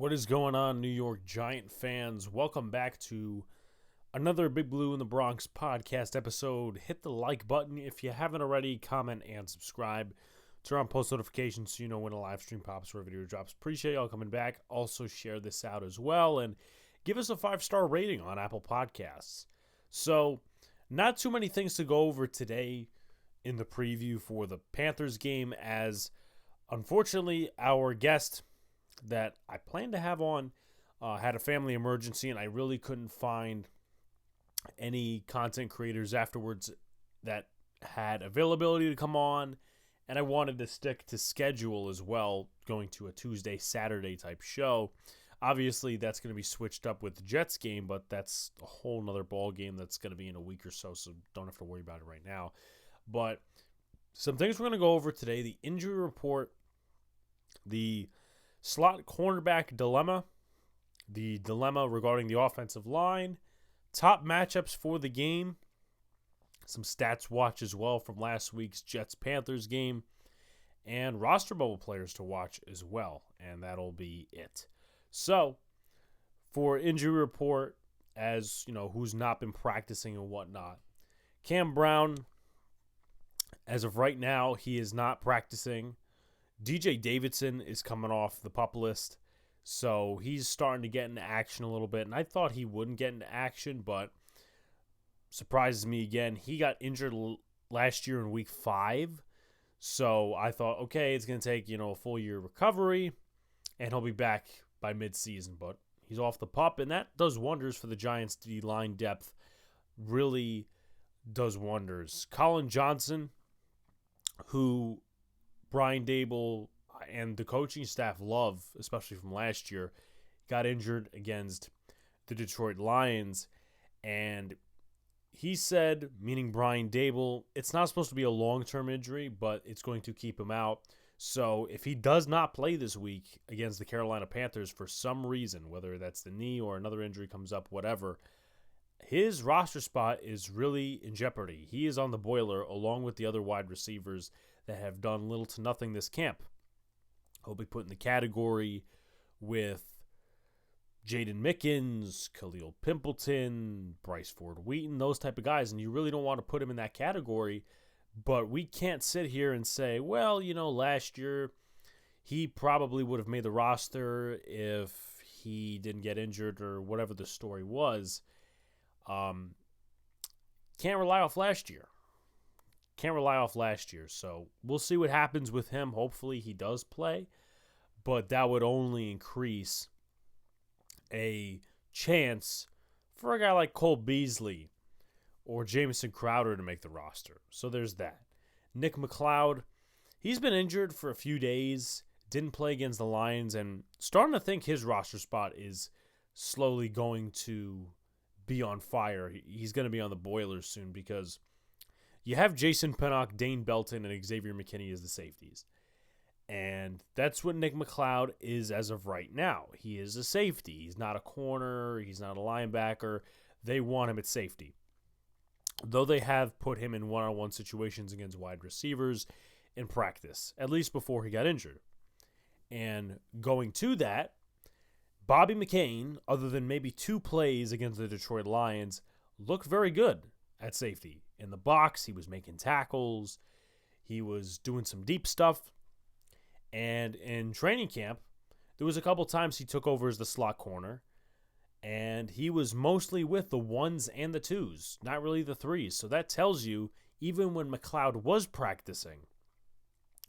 What is going on, New York Giant fans? Welcome back to another Big Blue in the Bronx podcast episode. Hit the like button if you haven't already, comment and subscribe. Turn on post notifications so you know when a live stream pops or a video drops. Appreciate y'all coming back. Also share this out as well and give us a 5-star rating on Apple Podcasts. So, not too many things to go over today in the preview for the Panthers game, as unfortunately our guest that I planned to have on had a family emergency, and I really couldn't find any content creators afterwards that had availability to come on, and I wanted to stick to schedule as well, going to a Tuesday, Saturday type show. Obviously, that's going to be switched up with the Jets game, but that's a whole nother ball game that's going to be in a week or so don't have to worry about it right now. But some things we're going to go over today: the injury report, the slot cornerback dilemma, the dilemma regarding the offensive line, top matchups for the game, some stats watch as well from last week's Jets-Panthers game, and roster bubble players to watch as well, and that'll be it. So, for injury report, as you know, who's not been practicing and whatnot, Cam Brown, as of right now, he is not practicing. DJ Davidson is coming off the PUP list, so he's starting to get into action a little bit, and I thought he wouldn't get into action, but surprises me again. He got injured last year in week 5, so I thought, okay, it's going to take, a full year recovery, and he'll be back by midseason, but he's off the PUP, and that does wonders for the Giants' D-line depth, really does wonders. Colin Johnson, who Brian Dable and the coaching staff love, especially from last year, got injured against the Detroit Lions. And he said, meaning Brian Dable, it's not supposed to be a long-term injury, but it's going to keep him out. So if he does not play this week against the Carolina Panthers for some reason, whether that's the knee or another injury comes up, whatever, his roster spot is really in jeopardy. He is on the boiler along with the other wide receivers that have done little to nothing this camp. He'll be put in the category with Jaden Mickens, Khalil Pimpleton, Bryce Ford-Wheaton, those type of guys, and you really don't want to put him in that category. But we can't sit here and say, well, last year he probably would have made the roster if he didn't get injured or whatever the story was. Can't rely off last year. So we'll see what happens with him. Hopefully he does play, but that would only increase a chance for a guy like Cole Beasley or Jamison Crowder to make the roster. So there's that. Nick McLeod, he's been injured for a few days, didn't play against the Lions, and starting to think his roster spot is slowly going to be on fire. He's going to be on the boilers soon because you have Jason Pinnock, Dane Belton, and Xavier McKinney as the safeties. And that's what Nick McLeod is as of right now. He is a safety. He's not a corner. He's not a linebacker. They want him at safety. Though they have put him in one-on-one situations against wide receivers in practice, at least before he got injured. And going to that, Bobby McCain, other than maybe 2 plays against the Detroit Lions, looked very good at safety. In the box, he was making tackles. He was doing some deep stuff. And in training camp, there was a couple times he took over as the slot corner. And he was mostly with the 1s and the 2s, not really the 3s. So that tells you, even when McLeod was practicing,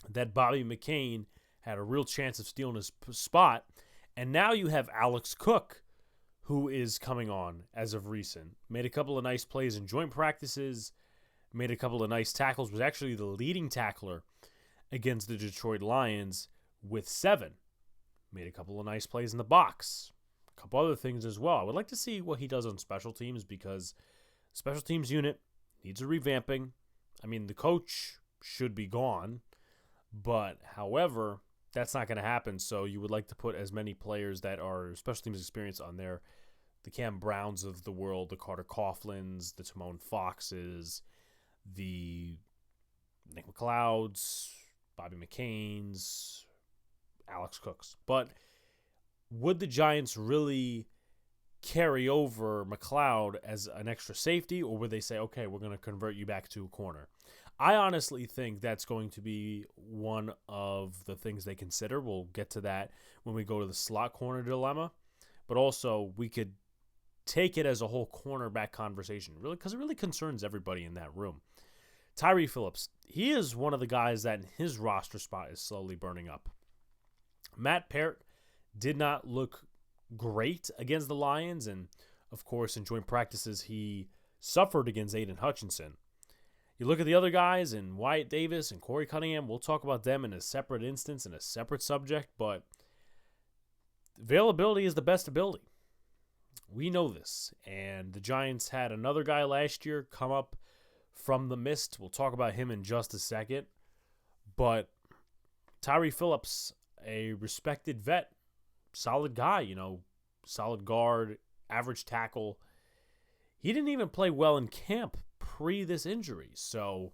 that Bobby McCain had a real chance of stealing his spot. And now you have Alex Cook, who is coming on as of recent. Made a couple of nice plays in joint practices, made a couple of nice tackles, was actually the leading tackler against the Detroit Lions with 7. Made a couple of nice plays in the box. A couple other things as well. I would like to see what he does on special teams because special teams unit needs a revamping. I mean, the coach should be gone, but however, that's not going to happen. So you would like to put as many players that are special teams experience on there. The Cam Browns of the world, the Carter Coughlins, the Timon Foxes, the Nick McLeods, 'Leods, Bobby McCains, Alex Cooks. But would the Giants really carry over McLeod as an extra safety, or would they say, okay, we're going to convert you back to a corner? I honestly think that's going to be one of the things they consider. We'll get to that when we go to the slot corner dilemma. But also, we could take it as a whole cornerback conversation, really, because it really concerns everybody in that room. Tyree Phillips, he is one of the guys that in his roster spot is slowly burning up. Matt Parrott did not look great against the Lions, and of course in joint practices he suffered against Aiden Hutchinson. You look at the other guys, and Wyatt Davis and Corey Cunningham, we'll talk about them in a separate instance, in a separate subject, but availability is the best ability. We know this, and the Giants had another guy last year come up from the mist. We'll talk about him in just a second, but Tyree Phillips, a respected vet, solid guy, solid guard, average tackle. He didn't even play well in camp pre this injury. So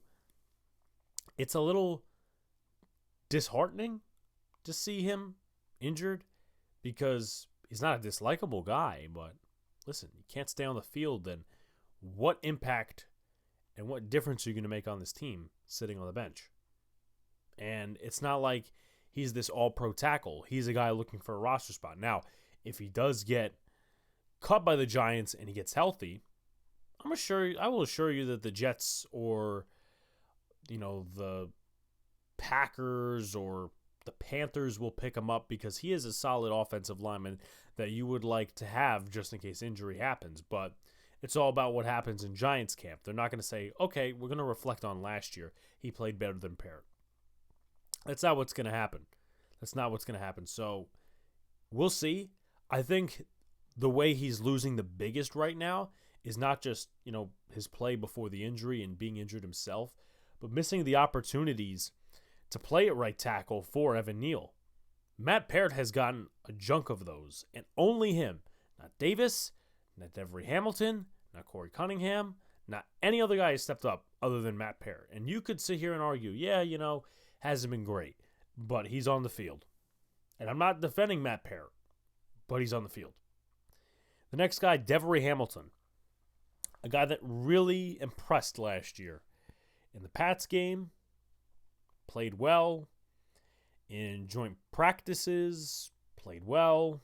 it's a little disheartening to see him injured because he's not a dislikable guy. But listen, you can't stay on the field, then what impact and what difference are you going to make on this team sitting on the bench? And it's not like he's this all-pro tackle. He's a guy looking for a roster spot. Now, if he does get cut by the Giants and he gets healthy, I will assure you that the Jets or, the Packers or the Panthers will pick him up because he is a solid offensive lineman that you would like to have just in case injury happens. But it's all about what happens in Giants camp. They're not going to say, okay, we're going to reflect on last year. He played better than Parrott. That's not what's going to happen. So we'll see. I think the way he's losing the biggest right now is not just, his play before the injury and being injured himself, but missing the opportunities to play at right tackle for Evan Neal. Matt Parrott has gotten a chunk of those, and only him. Not Davis, not Devery Hamilton, not Corey Cunningham, not any other guy has stepped up other than Matt Parrott. And you could sit here and argue, hasn't been great, but he's on the field. And I'm not defending Matt Parrott, but he's on the field. The next guy, Devery Hamilton, a guy that really impressed last year. In the Pats game, played well. In joint practices, played well.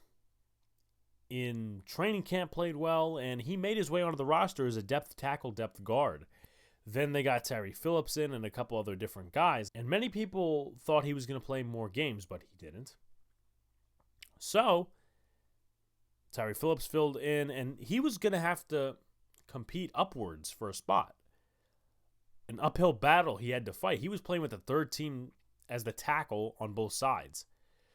In training camp, played well. And he made his way onto the roster as a depth tackle, depth guard. Then they got Tyree Phillips in and a couple other different guys. And many people thought he was going to play more games, but he didn't. So, Tyree Phillips filled in, and he was going to have to compete upwards for a spot. An uphill battle he had to fight. He was playing with the third team as the tackle on both sides.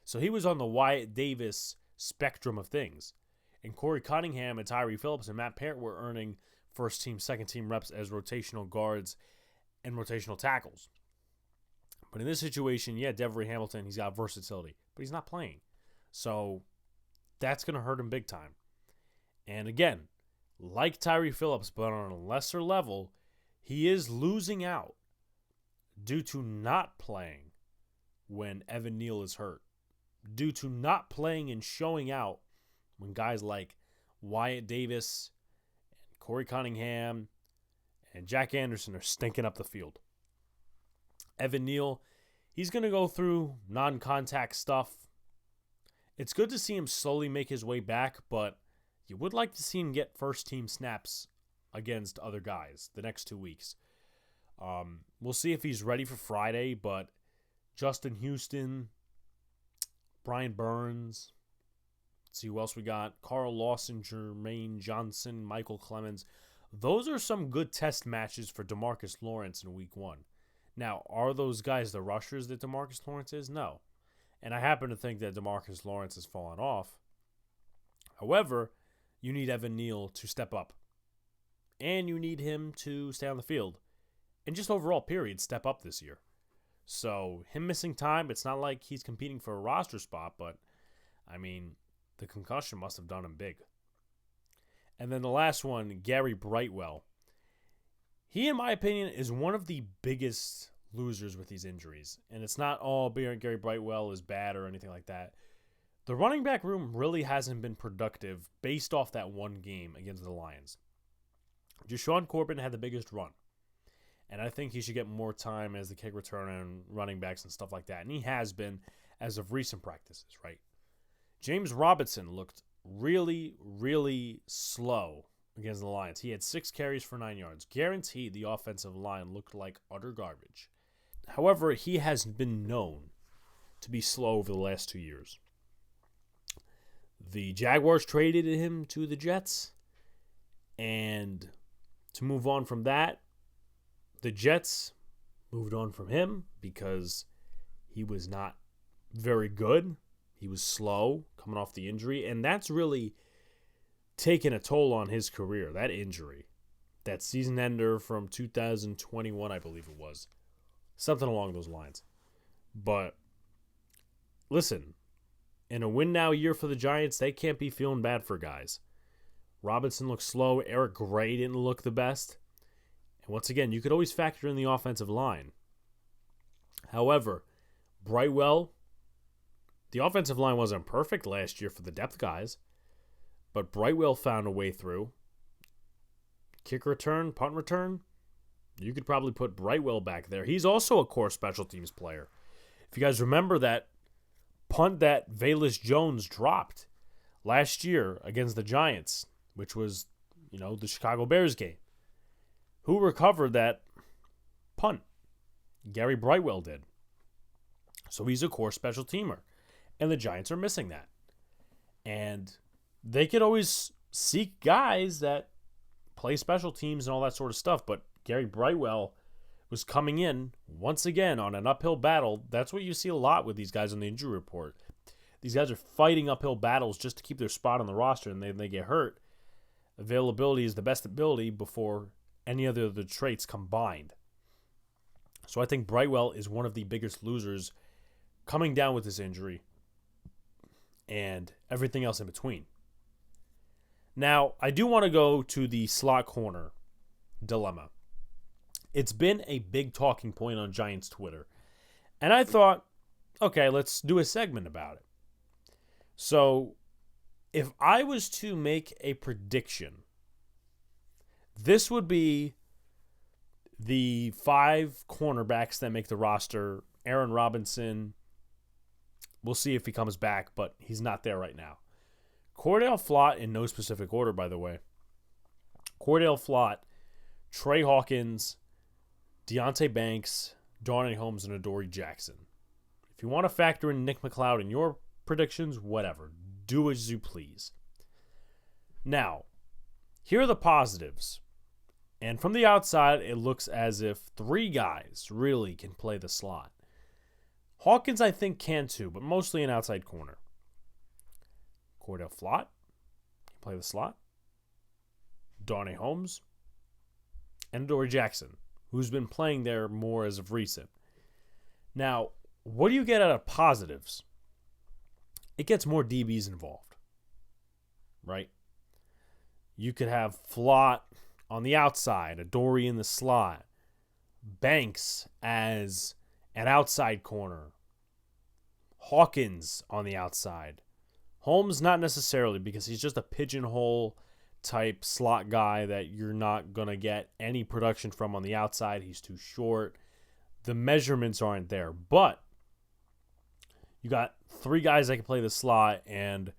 So he was on the Wyatt Davis spectrum of things. And Corey Cunningham and Tyree Phillips and Matt Parrott were earning first team, second team reps as rotational guards and rotational tackles. But in this situation, Devery Hamilton, he's got versatility, but he's not playing. So that's going to hurt him big time. And again, like Tyree Phillips, but on a lesser level, he is losing out due to not playing when Evan Neal is hurt, due to not playing and showing out when guys like Wyatt Davis, Corey Cunningham, and Jack Anderson are stinking up the field. Evan Neal, he's going to go through non-contact stuff. It's good to see him slowly make his way back, but you would like to see him get first-team snaps against other guys the next 2 weeks. We'll see if he's ready for Friday, but Justin Houston, Brian Burns, let's see who else we got. Carl Lawson, Jermaine Johnson, Michael Clemens. Those are some good test matches for DeMarcus Lawrence in week 1. Now, are those guys the rushers that DeMarcus Lawrence is? No. And I happen to think that DeMarcus Lawrence has fallen off. However, you need Evan Neal to step up. And you need him to stay on the field. And just overall, period, step up this year. So, him missing time, it's not like he's competing for a roster spot, but, the concussion must have done him big. And then the last one, Gary Brightwell. He, in my opinion, is one of the biggest losers with these injuries. And it's not all Gary Brightwell is bad or anything like that. The running back room really hasn't been productive based off that one game against the Lions. Deshaun Corbin had the biggest run. And I think he should get more time as the kick returner and running backs and stuff like that. And he has been as of recent practices, right? James Robinson looked really, really slow against the Lions. He had 6 carries for 9 yards. Guaranteed the offensive line looked like utter garbage. However, he has been known to be slow over the last 2 years. The Jaguars traded him to the Jets. And to move on from that, the Jets moved on from him because he was not very good. He was slow coming off the injury, and that's really taken a toll on his career, that injury. That season ender from 2021, I believe it was. Something along those lines. But listen, in a win-now year for the Giants, they can't be feeling bad for guys. Robinson looked slow. Eric Gray didn't look the best. And once again, you could always factor in the offensive line. However, Brightwell, the offensive line wasn't perfect last year for the depth guys, but Brightwell found a way through. Kick return, punt return, you could probably put Brightwell back there. He's also a core special teams player. If you guys remember that punt that Velus Jones dropped last year against the Giants, which was, the Chicago Bears game, who recovered that punt? Gary Brightwell did. So he's a core special teamer. And the Giants are missing that. And they could always seek guys that play special teams and all that sort of stuff. But Gary Brightwell was coming in, once again, on an uphill battle. That's what you see a lot with these guys on the injury report. These guys are fighting uphill battles just to keep their spot on the roster, and they get hurt. Availability is the best ability before any other of the traits combined. So I think Brightwell is one of the biggest losers coming down with this injury and everything else in between. Now, I do want to go to the slot corner dilemma. It's been a big talking point on Giants Twitter. And I thought, okay, let's do a segment about it. So, if I was to make a prediction, this would be the 5 cornerbacks that make the roster. Aaron Robinson, we'll see if he comes back, but he's not there right now. Cordell Flott, in no specific order, by the way. Cordell Flott, Trey Hawkins, Deonte Banks, Darnay Holmes, and Adoree Jackson. If you want to factor in Nick McLeod in your predictions, whatever. Do as you please. Now, here are the positives. And from the outside, it looks as if 3 guys really can play the slot. Hawkins, I think, can too, but mostly an outside corner. Cordell Flott can play the slot. Darnay Holmes. And Adoree Jackson, who's been playing there more as of recent. Now, what do you get out of positives? It gets more DBs involved, right? You could have Flott on the outside, Adoree in the slot, Banks as an outside corner, Hawkins on the outside. Holmes, not necessarily, because he's just a pigeonhole type slot guy that you're not going to get any production from on the outside. He's too short. The measurements aren't there. But you got 3 guys that can play the slot and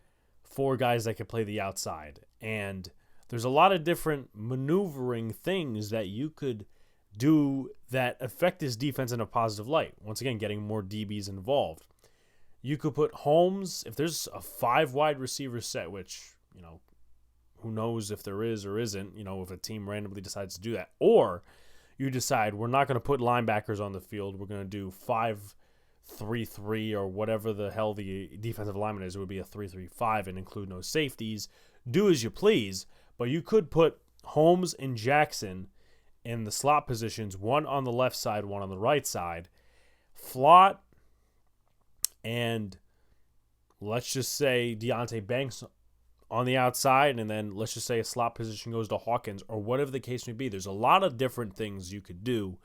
4 guys that can play the outside. And there's a lot of different maneuvering things that you could do that affect this defense in a positive light. Once again, getting more DBs involved. You could put Holmes, if there's a 5 wide receiver set, which, who knows if there is or isn't, if a team randomly decides to do that. Or you decide we're not going to put linebackers on the field. We're going to do 5-3-3 or whatever the hell the defensive lineman is. It would be a 3-3-5 and include no safeties. Do as you please. But you could put Holmes and Jackson in the slot positions, one on the left side, one on the right side. Flott and let's just say Deonte Banks on the outside, and then let's just say a slot position goes to Hawkins, or whatever the case may be. There's a lot of different things you could do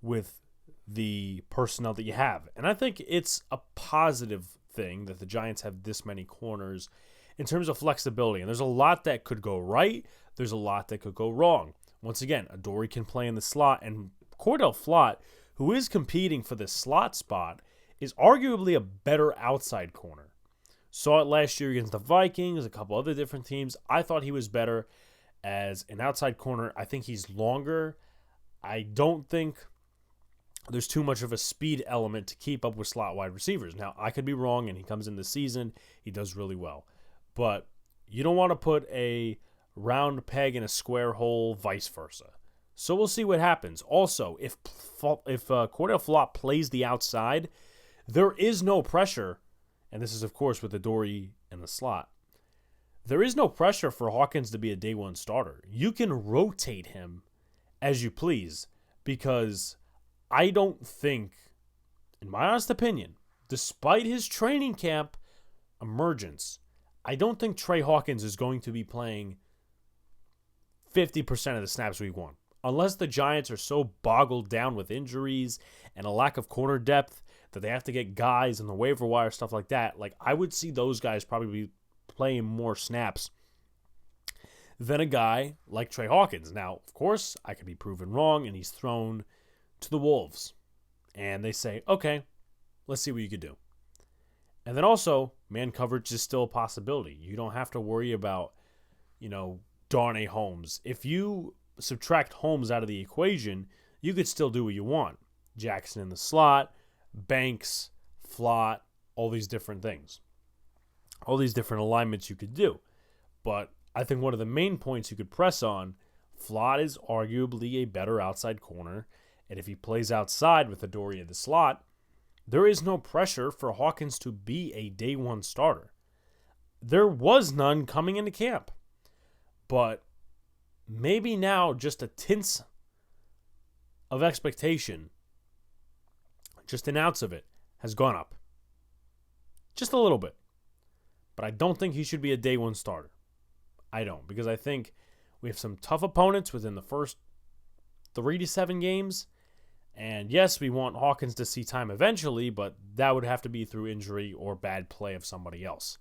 with the personnel that you have. And I think it's a positive thing that the Giants have this many corners in terms of flexibility. And there's a lot that could go right. There's a lot that could go wrong. Once again, Adoree' can play in the slot, and Cordell Flott, who is competing for the slot spot, is arguably a better outside corner. Saw it last year against the Vikings, a couple other different teams. I thought he was better as an outside corner. I think he's longer. I don't think there's too much of a speed element to keep up with slot wide receivers. Now, I could be wrong, and he comes in the season. He does really well. But you don't want to put a round peg in a square hole, vice versa. So we'll see what happens. Also, if Cordell Flott plays the outside, there is no pressure, and this is, of course, with Adoree' in the slot. There is no pressure for Hawkins to be a day one starter. You can rotate him as you please, because I don't think, in my honest opinion, despite his training camp emergence, I don't think Trey Hawkins is going to be playing 50% of the snaps week one. Unless the Giants are so boggled down with injuries and a lack of corner depth that they have to get guys in the waiver wire, stuff like that. Like, I would see those guys probably be playing more snaps than a guy like Trey Hawkins. Now, of course, I could be proven wrong, and he's thrown to the Wolves. And they say, okay, let's see what you could do. And then also, man coverage is still a possibility. You don't have to worry about, Darnay Holmes. If you subtract Holmes out of the equation, you could still do what you want. Jackson in the slot, Banks, Flott, all these different things. All these different alignments you could do. But I think one of the main points you could press on, Flott is arguably a better outside corner. And if he plays outside with Adoree' in the slot, there is no pressure for Hawkins to be a day one starter. There was none coming into camp. But maybe now just a tint of expectation, just an ounce of it, has gone up. Just a little bit. But I don't think he should be a day one starter. I don't, because I think we have some tough opponents within the first 3 to 7 games. And yes, we want Hawkins to see time eventually, but that would have to be through injury or bad play of somebody else.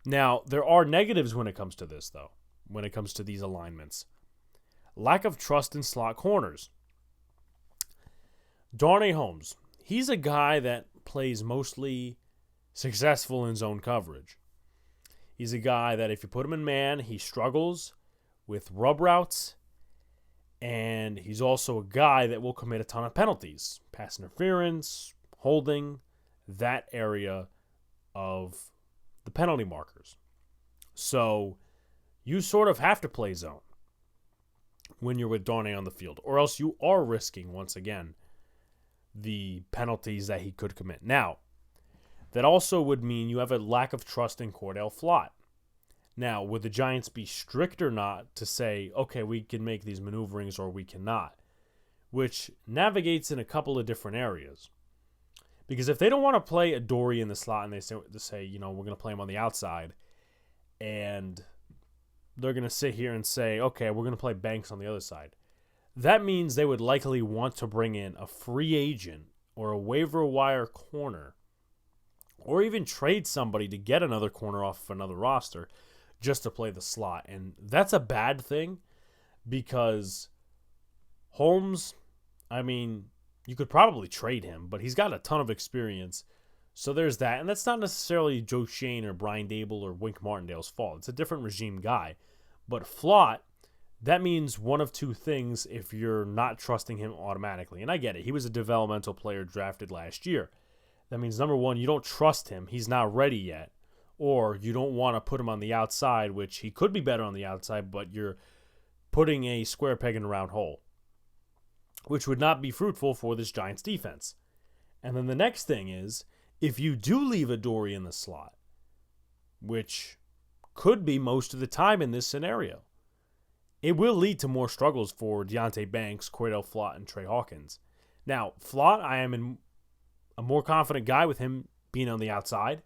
Now, there are negatives when it comes to this, though, when it comes to these alignments. Lack of trust in slot corners. Darnay Holmes, he's a guy that plays mostly successful in zone coverage. He's a guy that if you put him in man, he struggles with rub routes. And he's also a guy that will commit a ton of penalties. Pass interference, holding, that area of the penalty markers. So you sort of have to play zone when you're with Darnay on the field. Or else you are risking, once again, the penalties that he could commit. Now, that also would mean you have a lack of trust in Cordell Flott. Now, would the Giants be strict or not to say, okay, we can make these maneuverings or we cannot? Which navigates in a couple of different areas. Because if they don't want to play Adoree' in the slot and they say we're going to play him on the outside, and they're going to sit here and say, okay, we're going to play Banks on the other side, that means they would likely want to bring in a free agent or a waiver wire corner, or even trade somebody to get another corner off of another roster just to play the slot. And that's a bad thing, because Holmes, you could probably trade him, but he's got a ton of experience. So there's that. And that's not necessarily Joe Shane or Brian Dable or Wink Martindale's fault. It's a different regime guy. But Flott, that means one of two things if you're not trusting him automatically. And I get it. He was a developmental player drafted last year. That means, number one, you don't trust him. He's not ready yet. Or you don't want to put him on the outside, which he could be better on the outside, but you're putting a square peg in a round hole, which would not be fruitful for this Giants defense. And then the next thing is, if you do leave Adoree' in the slot, which could be most of the time in this scenario, it will lead to more struggles for Deonte Banks, Cordell Flott, and Trey Hawkins. Now, Flott, I am a more confident guy with him being on the outside.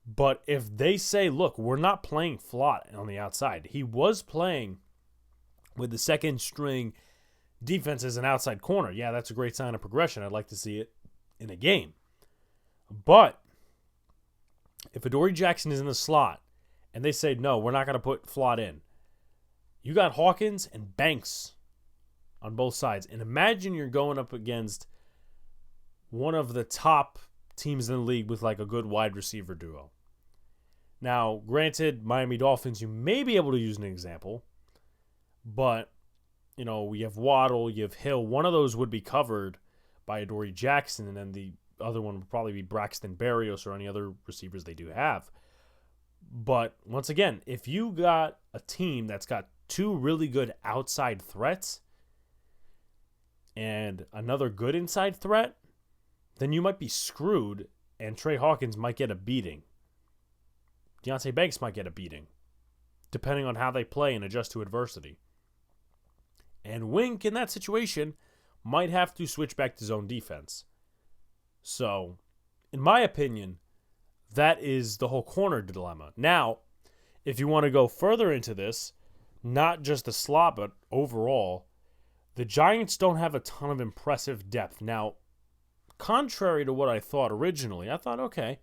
But if they say, look, we're not playing Flott on the outside. He was playing with the second string defense as an outside corner. Yeah, that's a great sign of progression. I'd like to see it in a game. But If Adoree Jackson is in the slot and they say, no, we're not going to put Flott in, you got Hawkins and Banks on both sides. And imagine you're going up against one of the top teams in the league with like a good wide receiver duo. Now, granted, Miami Dolphins, you may be able to use an example, but, we have Waddle, you have Hill. One of those would be covered by Adoree Jackson, and then the other one would probably be Braxton Berrios or any other receivers they do have. But once again, if you got a team that's got two really good outside threats and another good inside threat, then you might be screwed, and Trey Hawkins might get a beating. Deonte Banks might get a beating, depending on how they play and adjust to adversity. And Wink, in that situation, might have to switch back to zone defense. So, in my opinion, that is the whole corner dilemma. Now, if you want to go further into this, not just the slot, but overall, the Giants don't have a ton of impressive depth. Now, contrary to what I thought originally, I thought, okay,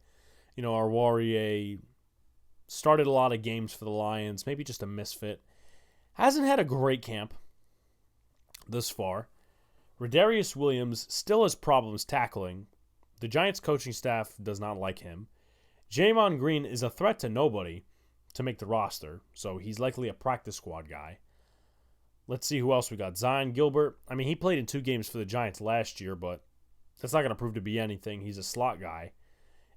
Arwariye started a lot of games for the Lions, maybe just a misfit. Hasn't had a great camp thus far. Rodarius Williams still has problems tackling. The Giants coaching staff does not like him. Jamon Green is a threat to nobody to make the roster, so he's likely a practice squad guy. Let's see who else we got. Zion Gilbert. I mean, he played in 2 games for the Giants last year, but that's not going to prove to be anything. He's a slot guy,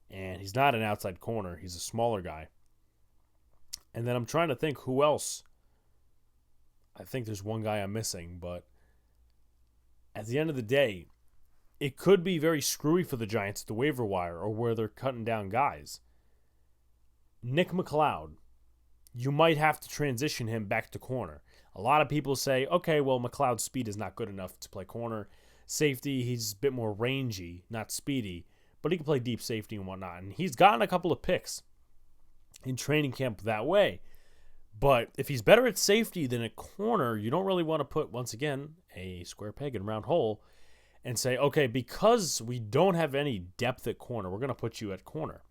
and he's not an outside corner. He's a smaller guy. And then I'm trying to think who else. I think there's one guy I'm missing, but at the end of the day, it could be very screwy for the Giants at the waiver wire or where they're cutting down guys. Nick McLeod, you might have to transition him back to corner. A lot of people say, okay, well, McLeod's speed is not good enough to play corner. Safety, he's a bit more rangy, not speedy, but he can play deep safety and whatnot. And he's gotten a couple of picks in training camp that way. But if he's better at safety than at corner, you don't really want to put, once again, a square peg in a round hole and say, okay, because we don't have any depth at corner, we're going to put you at corner.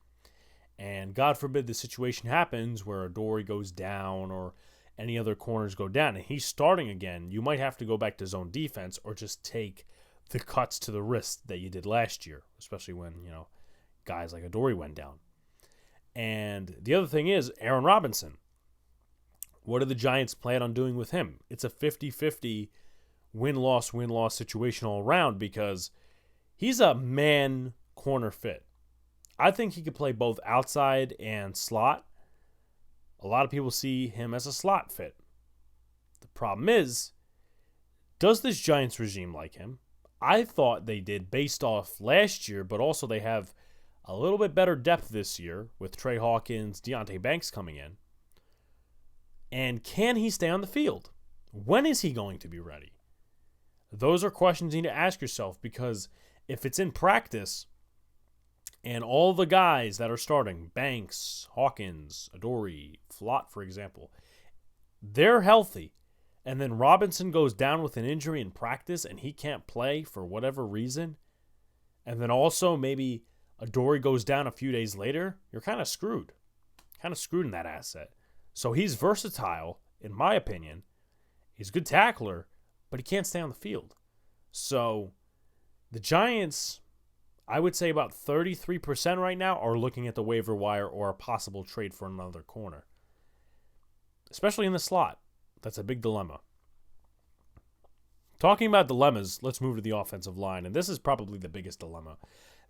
And God forbid the situation happens where Adoree goes down or any other corners go down and he's starting again, you might have to go back to zone defense or just take the cuts to the wrist that you did last year, especially when, guys like Adoree went down. And the other thing is Aaron Robinson. What do the Giants plan on doing with him? It's a 50-50 win-loss situation all around because he's a man corner fit. I think he could play both outside and slot. A lot of people see him as a slot fit. The problem is, does this Giants regime like him? I thought they did based off last year, but also they have a little bit better depth this year with Trey Hawkins, Deonte Banks coming in. And can he stay on the field? When is he going to be ready? Those are questions you need to ask yourself because if it's in practice and all the guys that are starting, Banks, Hawkins, Adoree, Flott, for example, they're healthy, and then Robinson goes down with an injury in practice and he can't play for whatever reason, and then also maybe Adoree goes down a few days later, you're kind of screwed. Kind of screwed in that asset. So he's versatile, in my opinion. He's a good tackler, but he can't stay on the field. So the Giants, I would say about 33% right now are looking at the waiver wire or a possible trade for another corner. Especially in the slot. That's a big dilemma. Talking about dilemmas, let's move to the offensive line. And this is probably the biggest dilemma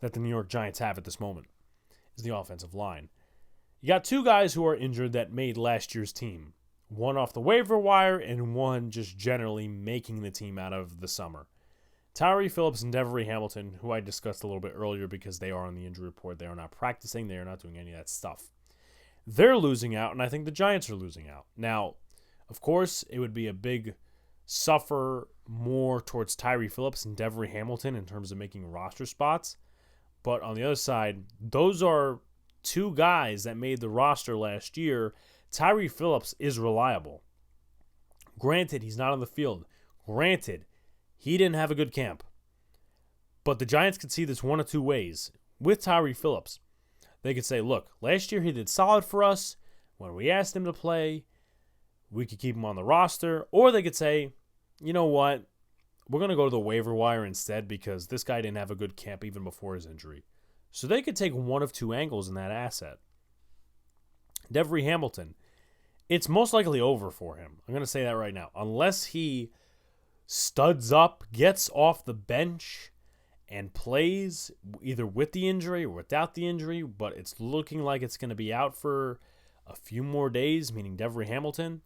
that the New York Giants have at this moment, is the offensive line. You got 2 guys who are injured that made last year's team. One off the waiver wire and one just generally making the team out of the summer. Tyree Phillips and Devery Hamilton, who I discussed a little bit earlier because they are on the injury report. They are not practicing. They are not doing any of that stuff. They're losing out, and I think the Giants are losing out. Now, of course, it would be a big suffer more towards Tyree Phillips and Devery Hamilton in terms of making roster spots. But on the other side, those are 2 guys that made the roster last year. Tyree Phillips is reliable. Granted, he's not on the field. Granted, he didn't have a good camp. But the Giants could see this one of 2 ways with Tyree Phillips. They could say, look, last year he did solid for us. When we asked him to play, we could keep him on the roster. Or they could say, you know what? We're going to go to the waiver wire instead because this guy didn't have a good camp even before his injury. So they could take one of two angles in that asset. Devery Hamilton, it's most likely over for him. I'm going to say that right now. Unless he studs up, gets off the bench, and plays either with the injury or without the injury, but it's looking like it's going to be out for a few more days, meaning Devery Hamilton,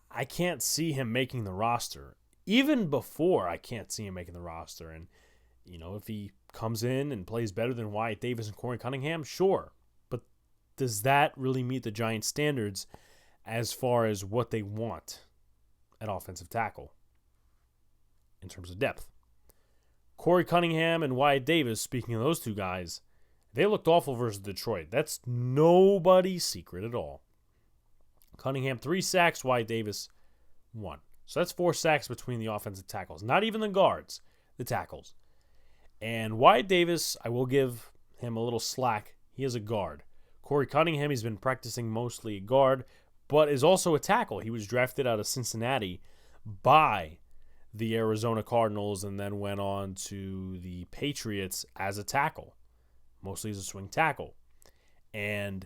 I can't see him making the roster. Even before, I can't see him making the roster. And, if he comes in and plays better than Wyatt Davis and Corey Cunningham, sure. But does that really meet the Giants' standards as far as what they want at offensive tackle in terms of depth? Corey Cunningham and Wyatt Davis, speaking of those two guys, they looked awful versus Detroit. That's nobody's secret at all. Cunningham, 3 sacks. Wyatt Davis, 1. So that's 4 sacks between the offensive tackles. Not even the guards, the tackles. And Wyatt Davis, I will give him a little slack. He is a guard. Corey Cunningham, he's been practicing mostly guard, but is also a tackle. He was drafted out of Cincinnati by the Arizona Cardinals and then went on to the Patriots as a tackle, mostly as a swing tackle. And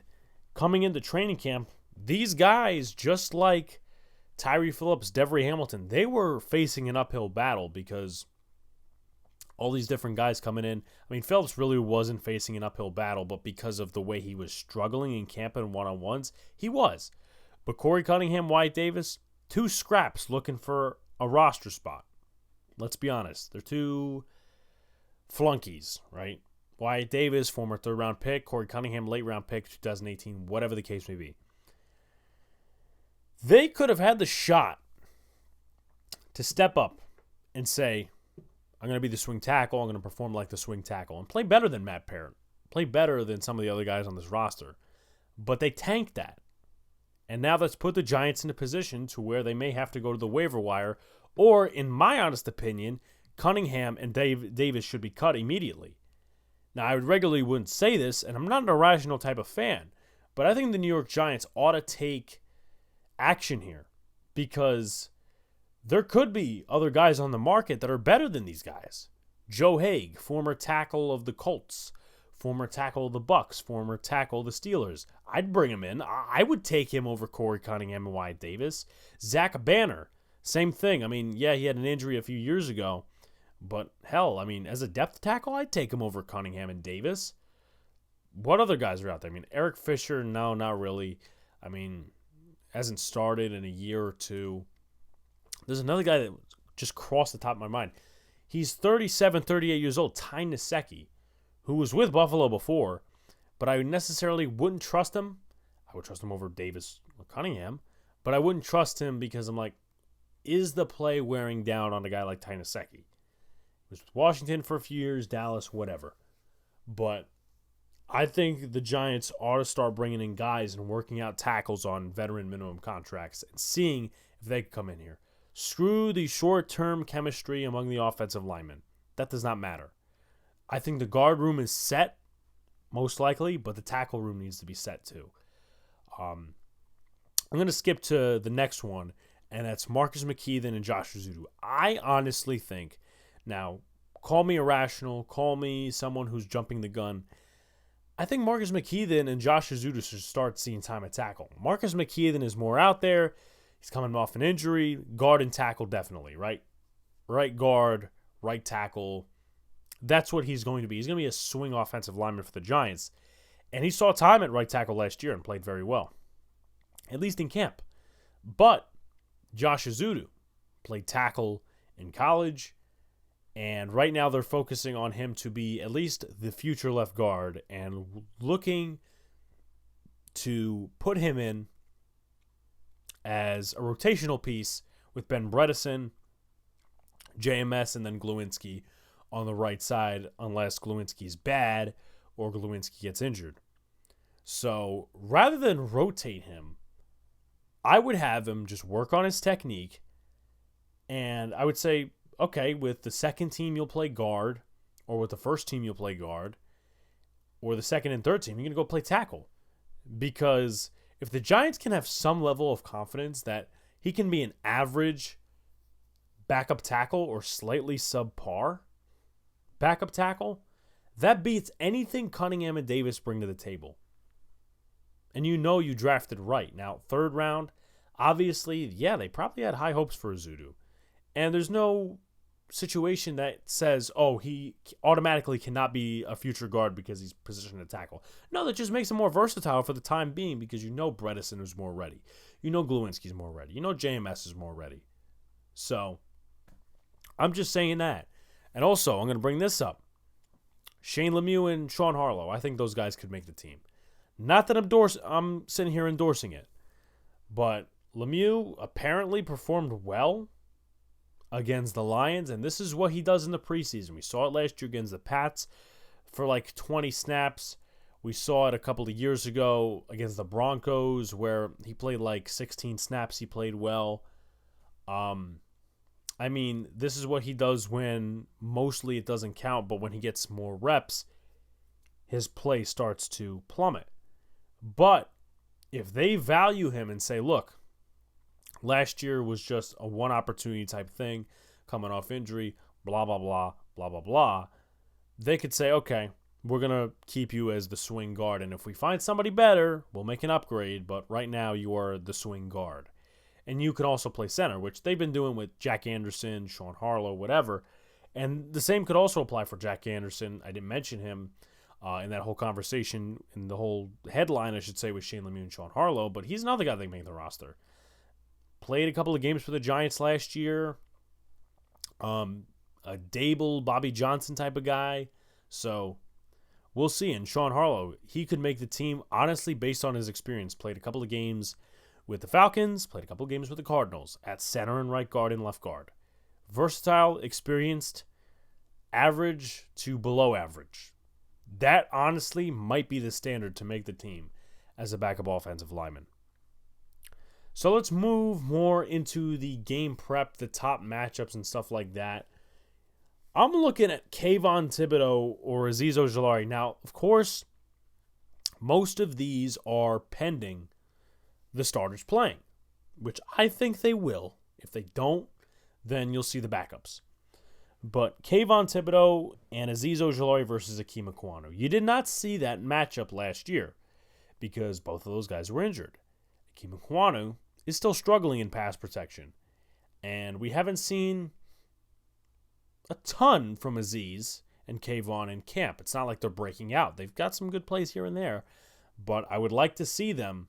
coming into training camp, these guys, just like Tyree Phillips, Devery Hamilton, they were facing an uphill battle because all these different guys coming in. I mean, Phillips really wasn't facing an uphill battle, but because of the way he was struggling in camp and one-on-ones, he was. But Corey Cunningham, Wyatt Davis, 2 scraps looking for a roster spot. Let's be honest. They're 2 flunkies, right? Wyatt Davis, former 3rd-round pick. Corey Cunningham, late-round pick, 2018, whatever the case may be. They could have had the shot to step up and say, I'm going to be the swing tackle. I'm going to perform like the swing tackle and play better than Matt Parent. Play better than some of the other guys on this roster. But they tanked that. And now that's put the Giants in a position to where they may have to go to the waiver wire. Or, in my honest opinion, Cunningham and Davis should be cut immediately. Now, I regularly wouldn't say this, and I'm not an irrational type of fan, but I think the New York Giants ought to take action here because there could be other guys on the market that are better than these guys. Joe Haig, former tackle of the Colts, former tackle of the Bucks, former tackle of the Steelers. I'd bring him in. I would take him over Corey Cunningham and Wyatt Davis. Zach Banner, same thing. I mean, yeah, he had an injury a few years ago, but hell, I mean, as a depth tackle, I'd take him over Cunningham and Davis. What other guys are out there? I mean, Eric Fisher, no, not really. I mean, hasn't started in a year or two. There's another guy that just crossed the top of my mind. He's 37, 38 years old, Ty Nsekhe, who was with Buffalo before, but I necessarily wouldn't trust him. I would trust him over Davis or Cunningham, but I wouldn't trust him because I'm like, is the play wearing down on a guy like Ty Nsekhe? He was with Washington for a few years, Dallas, whatever. But I think the Giants ought to start bringing in guys and working out tackles on veteran minimum contracts and seeing if they can come in here. Screw the short-term chemistry among the offensive linemen. That does not matter. I think the guard room is set, most likely, but the tackle room needs to be set too. I'm going to skip to the next one, and that's Marcus McKeithen and Josh Rizzuto. I honestly think, now, call me irrational, call me someone who's jumping the gun, I think Marcus McKeithen and Josh Rizzuto should start seeing time at tackle. Marcus McKeithen is more out there. He's coming off an injury. Guard and tackle, definitely, right? Right guard, right tackle. That's what he's going to be. He's going to be a swing offensive lineman for the Giants. And he saw time at right tackle last year and played very well, at least in camp. But Josh Rizzuto played tackle in college, and right now they're focusing on him to be at least the future left guard and looking to put him in as a rotational piece with Ben Bredesen, JMS, and then Glowinski on the right side unless Glowinski's bad or Glowinski gets injured. So rather than rotate him, I would have him just work on his technique, and I would say, okay, with the second team you'll play guard, or with the first team you'll play guard, or the second and third team, you're going to go play tackle. Because if the Giants can have some level of confidence that he can be an average backup tackle or slightly subpar backup tackle, that beats anything Cunningham and Davis bring to the table. And you drafted right. Now, third round, obviously, yeah, they probably had high hopes for Ezeudu. And there's no situation that says, oh, he automatically cannot be a future guard because he's positioned to tackle. No, that just makes him more versatile for the time being because Bredesen is more ready. Glowinski's more ready. JMS is more ready. So, I'm just saying that. And also, I'm going to bring this up. Shane Lemieux and Sean Harlow, I think those guys could make the team. Not that I'm sitting here endorsing it, but Lemieux apparently performed well against the Lions, and this is what he does in the preseason. We saw it last year against the Pats for like 20 snaps. We saw it a couple of years ago against the Broncos where he played like 16 snaps. He played well. This is what he does when mostly it doesn't count, but when he gets more reps, his play starts to plummet. But if they value him and say, look, last year was just a one opportunity type thing, coming off injury, blah, blah, blah, blah, blah, blah, they could say, okay, we're going to keep you as the swing guard, and if we find somebody better, we'll make an upgrade, but right now you are the swing guard. And you can also play center, which they've been doing with Jack Anderson, Sean Harlow, whatever. And the same could also apply for Jack Anderson. I didn't mention him in that whole conversation, in the whole headline, I should say, with Shane Lemieux and Sean Harlow, but he's another guy that can make the roster. Played a couple of games for the Giants last year. A Dable, Bobby Johnson type of guy. So we'll see. And Sean Harlow, he could make the team, honestly, based on his experience. Played a couple of games with the Falcons, played a couple of games with the Cardinals at center and right guard and left guard. Versatile, experienced, average to below average. That honestly might be the standard to make the team as a backup offensive lineman. So let's move more into the game prep, the top matchups and stuff like that. I'm looking at Kayvon Thibodeau or Azeez Ojulari. Now, of course, most of these are pending the starters playing, which I think they will. If they don't, then you'll see the backups. But Kayvon Thibodeau and Azeez Ojulari versus Akeem Ekwonu. You did not see that matchup last year because both of those guys were injured. Akeem Ekwonu is still struggling in pass protection. And we haven't seen a ton from Azeez and Kayvon in camp. It's not like they're breaking out. They've got some good plays here and there. But I would like to see them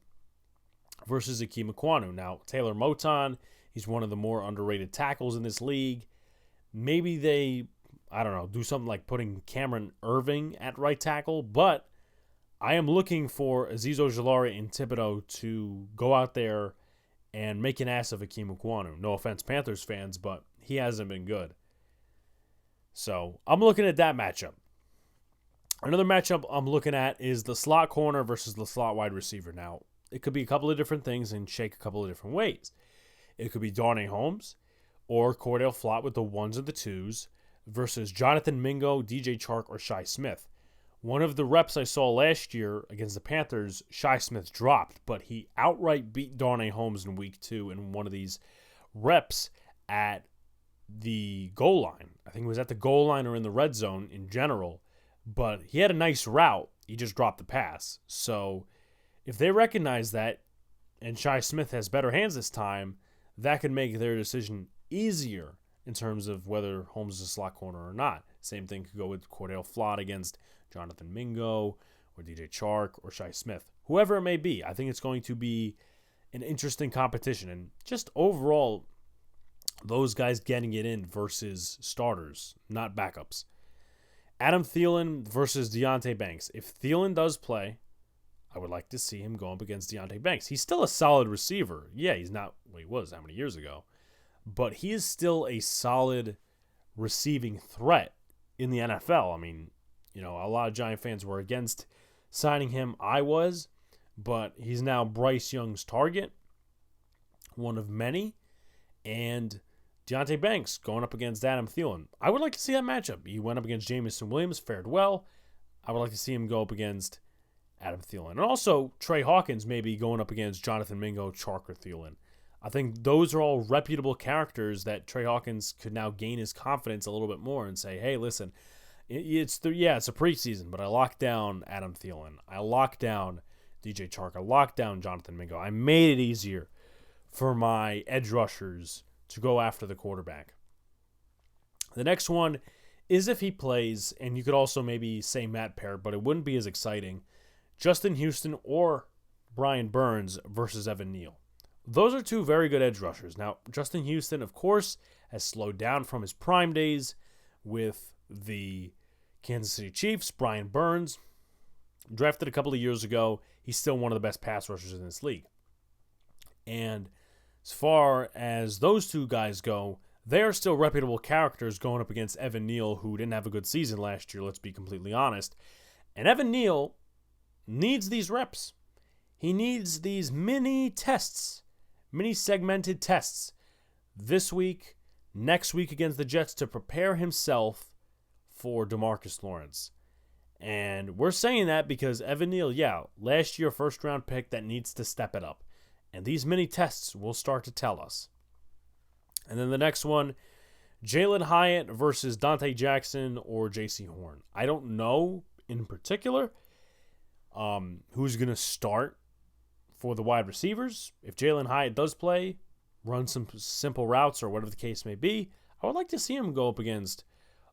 versus Akeem Ekwonu. Now, Taylor Moton, he's one of the more underrated tackles in this league. Maybe they, do something like putting Cameron Irving at right tackle. But I am looking for Azeez Ojulari and Thibodeau to go out there and make an ass of Akeem Ekwonu. No offense, Panthers fans, but he hasn't been good. So I'm looking at that matchup. Another matchup I'm looking at is the slot corner versus the slot wide receiver. Now, it could be a couple of different things and shake a couple of different ways. It could be Darnay Holmes or Cordell Flott with the ones and the twos versus Jonathan Mingo, DJ Chark, or Shi Smith. One of the reps I saw last year against the Panthers, Shi Smith dropped, but he outright beat Darnay Holmes in week 2 in one of these reps at the goal line. I think it was at the goal line or in the red zone in general, but he had a nice route. He just dropped the pass. So if they recognize that and Shi Smith has better hands this time, that could make their decision easier in terms of whether Holmes is a slot corner or not. Same thing could go with Cordell Flott against Jonathan Mingo or DJ Chark or Shi Smith. Whoever it may be, I think it's going to be an interesting competition. And just overall, those guys getting it in versus starters, not backups. Adam Thielen versus Deonte Banks. If Thielen does play, I would like to see him go up against Deonte Banks. He's still a solid receiver. Yeah, he's not what he was how many years ago. But he is still a solid receiving threat in the NFL. I mean, a lot of Giant fans were against signing him. I was. But he's now Bryce Young's target. One of many. And Deonte Banks going up against Adam Thielen. I would like to see that matchup. He went up against Jameson Williams, fared well. I would like to see him go up against Adam Thielen. And also, Trey Hawkins maybe going up against Jonathan Mingo, Chark, or Thielen. I think those are all reputable characters that Trey Hawkins could now gain his confidence a little bit more and say, hey, listen, it's a preseason, but I locked down Adam Thielen. I locked down DJ Chark. I locked down Jonathan Mingo. I made it easier for my edge rushers to go after the quarterback. The next one is if he plays, and you could also maybe say Matt Parrott, but it wouldn't be as exciting, Justin Houston or Brian Burns versus Evan Neal. Those are two very good edge rushers. Now, Justin Houston, of course, has slowed down from his prime days with the Kansas City Chiefs. Brian Burns, drafted a couple of years ago, he's still one of the best pass rushers in this league. And as far as those two guys go, they are still reputable characters going up against Evan Neal, who didn't have a good season last year, let's be completely honest. And Evan Neal needs these reps. He needs these mini tests, mini segmented tests this week, next week against the Jets to prepare himself for DeMarcus Lawrence. And we're saying that because Evan Neal, last year first round pick that needs to step it up. And these mini tests will start to tell us. And then the next one, Jalen Hyatt versus Dante Jackson or J.C. Horn. I don't know in particular who's going to start for the wide receivers. If Jalen Hyatt does play, run some simple routes or whatever the case may be, I would like to see him go up against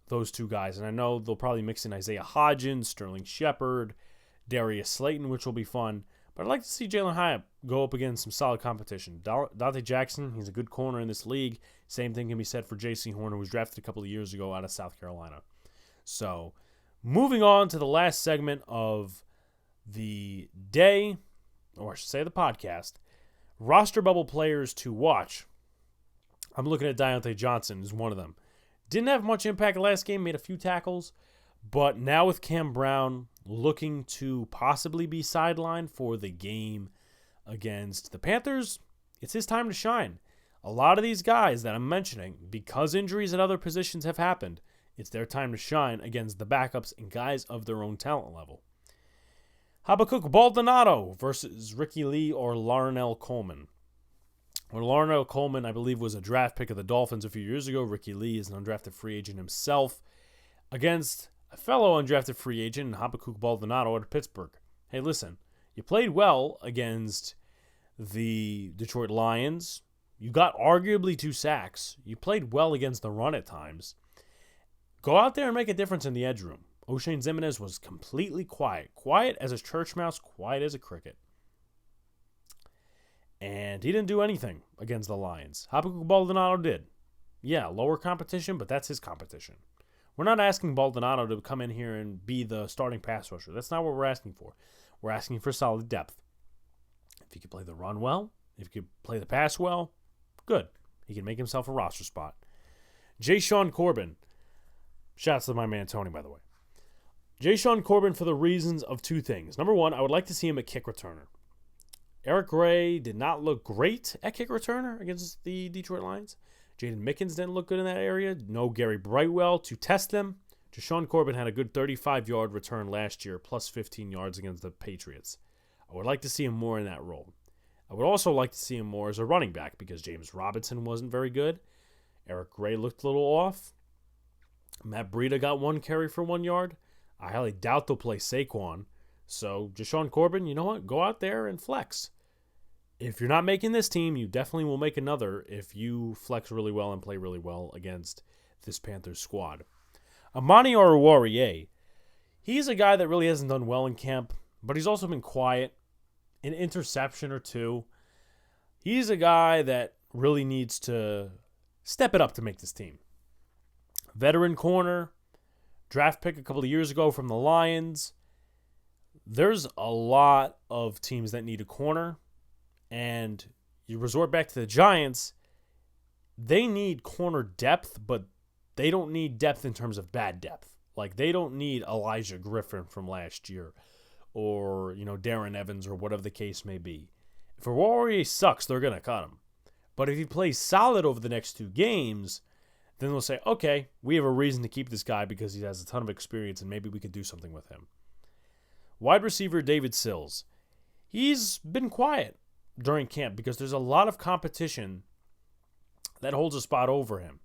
those two guys. And I know they'll probably mix in Isaiah Hodgins, Sterling Shepard, Darius Slayton, which will be fun. But I'd like to see Jalen Hyatt go up against some solid competition. Dante Jackson, he's a good corner in this league. Same thing can be said for J.C. Horn, who was drafted a couple of years ago out of South Carolina. So, moving on to the last segment of the day, or I should say the podcast, roster bubble players to watch. I'm looking at Deontay Johnson as one of them. Didn't have much impact last game, made a few tackles, but now with Cam Brown looking to possibly be sidelined for the game against the Panthers, it's his time to shine. A lot of these guys that I'm mentioning, because injuries at other positions have happened, it's their time to shine against the backups and guys of their own talent level. Habakkuk Baldonado versus Ricky Lee or Larnell Coleman. Well, Larnell Coleman, I believe, was a draft pick of the Dolphins a few years ago. Ricky Lee is an undrafted free agent himself against a fellow undrafted free agent, Habakkuk Baldonado, out of Pittsburgh. Hey, listen, you played well against the Detroit Lions. You got arguably 2 sacks. You played well against the run at times. Go out there and make a difference in the edge room. O'Shane Ximines was completely quiet. Quiet as a church mouse, quiet as a cricket. And he didn't do anything against the Lions. Habakkuk Baldonado did. Yeah, lower competition, but that's his competition. We're not asking Baldonado to come in here and be the starting pass rusher. That's not what we're asking for. We're asking for solid depth. If he could play the run well, if he could play the pass well, good. He can make himself a roster spot. Jashaun Corbin. Shouts to my man Tony, by the way. Jashaun Corbin for the reasons of 2 things. Number 1, I would like to see him at kick returner. Eric Gray did not look great at kick returner against the Detroit Lions. Jaden Mickens didn't look good in that area. No Gary Brightwell to test them. Jashaun Corbin had a good 35-yard return last year, plus 15 yards against the Patriots. I would like to see him more in that role. I would also like to see him more as a running back because James Robinson wasn't very good. Eric Gray looked a little off. Matt Breida got 1 carry for 1 yard. I highly doubt they'll play Saquon. So, Jashaun Corbin, you know what? Go out there and flex. If you're not making this team, you definitely will make another if you flex really well and play really well against this Panthers squad. Amani Oruwariye, he's a guy that really hasn't done well in camp, but he's also been quiet, an interception or 2. He's a guy that really needs to step it up to make this team. Veteran corner, draft pick a couple of years ago from the Lions. There's a lot of teams that need a corner. And you resort back to the Giants, they need corner depth, but they don't need depth in terms of bad depth. Like, they don't need Elijah Griffin from last year or, Darren Evans or whatever the case may be. If Oruwariye sucks, they're going to cut him. But if he plays solid over the next 2 games, then they'll say, okay, we have a reason to keep this guy because he has a ton of experience and maybe we could do something with him. Wide receiver David Sills. He's been quiet during camp because there's a lot of competition that holds a spot over him.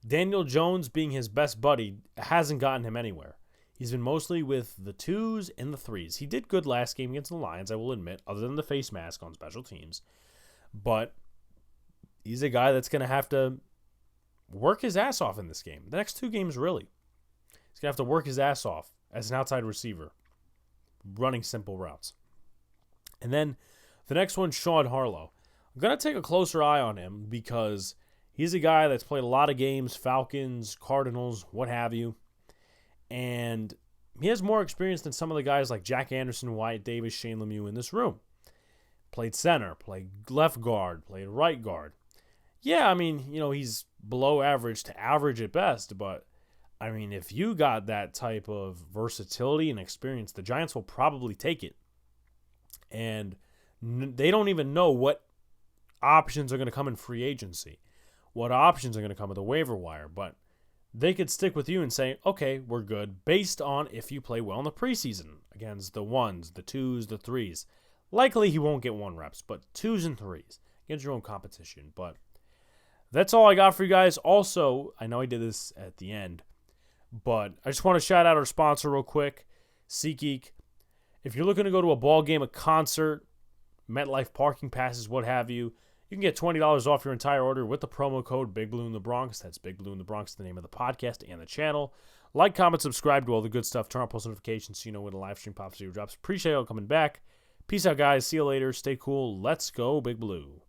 Daniel Jones, being his best buddy, hasn't gotten him anywhere. He's been mostly with the 2s and the 3s. He did good last game against the Lions, I will admit, other than the face mask on special teams. But he's a guy that's going to have to work his ass off in this game. The next 2 games, really. He's going to have to work his ass off as an outside receiver, running simple routes. And then the next one, Sean Harlow. I'm going to take a closer eye on him because he's a guy that's played a lot of games, Falcons, Cardinals, what have you. And he has more experience than some of the guys like Jack Anderson, Wyatt Davis, Shane Lemieux in this room. Played center, played left guard, played right guard. Yeah, I mean, he's below average to average at best, but I mean, if you got that type of versatility and experience, the Giants will probably take it. And they don't even know what options are going to come in free agency, what options are going to come with the waiver wire, but they could stick with you and say, okay, we're good, based on if you play well in the preseason against the 1s, the 2s, the 3s. Likely he won't get 1 reps, but 2s and 3s against your own competition. But that's all I got for you guys. Also, I know I did this at the end, but I just want to shout out our sponsor real quick, SeatGeek. If you're looking to go to a ball game, a concert, MetLife parking passes, what have you, you can get $20 off your entire order with the promo code Big Blue in the Bronx. That's Big Blue in the Bronx, the name of the podcast and the channel. Like, comment, subscribe to all the good stuff. Turn on post notifications so you know when the live stream pops or drops. Appreciate y'all coming back. Peace out, guys. See you later. Stay cool. Let's go, Big Blue.